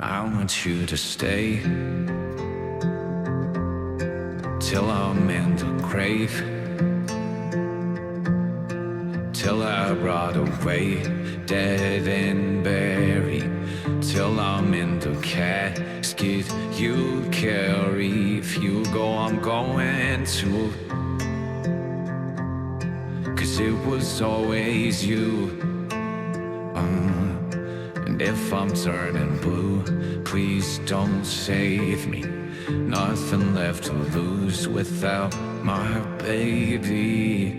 I want you to stay till I'm in the grave, till I rot away, dead and buried, till I'm in the casket you carry. If you go, I'm going to, 'cause it was always you. And if I'm turning blue, please don't save me. Nothing left to lose without my baby.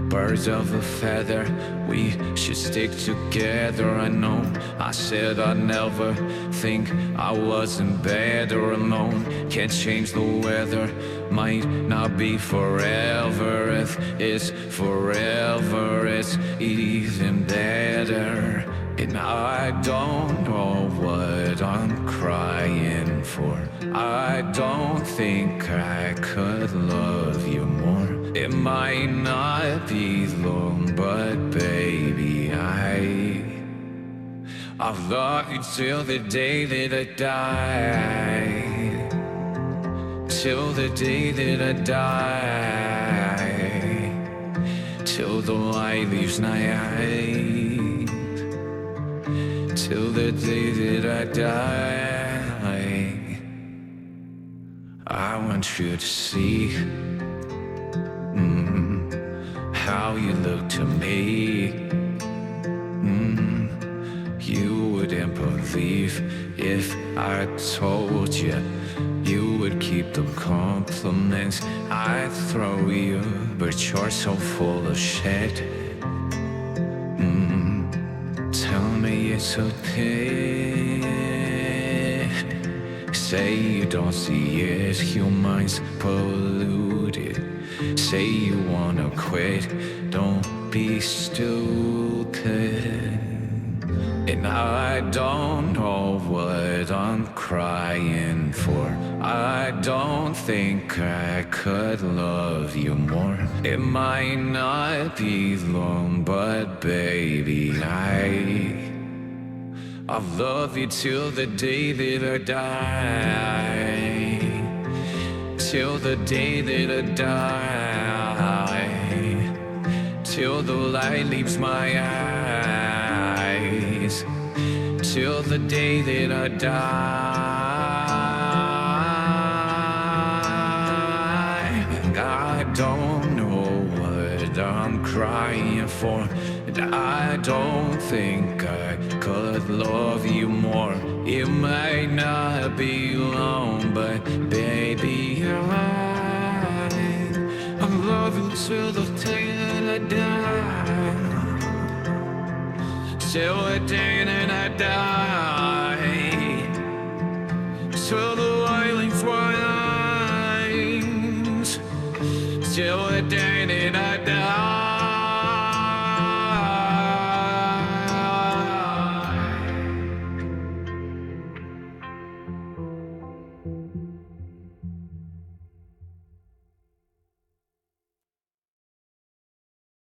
Birds of a feather, we should stick together. I know I said I'd never think I wasn't better alone. Can't change the weather, might not be forever. If it's forever, it's even better. And I don't know what I'm crying for. I don't think I could love you more. It might not be long, but baby, I'll love you till the day that I die. Till the day that I die. Till the light leaves my eyes. Till the day that I die. I want you to see how you look to me. You wouldn't believe if I told you. You would keep the compliments I throw you, but you're so full of shit. Tell me it's okay. Say you don't see it, your mind's polluted. Say you wanna quit, don't be stupid. And I don't know what I'm crying for. I don't think I could love you more. It might not be long, but baby, I'll love you till the day that I die. Till the day that I die. Till the light leaves my eyes. Till the day that I die. I don't know what I'm crying for, and I don't think I could love you more. It might not be long, but baby, I'll love you till the day that I die. Till the day that I die. Till the light leaves my eyes. Till the day that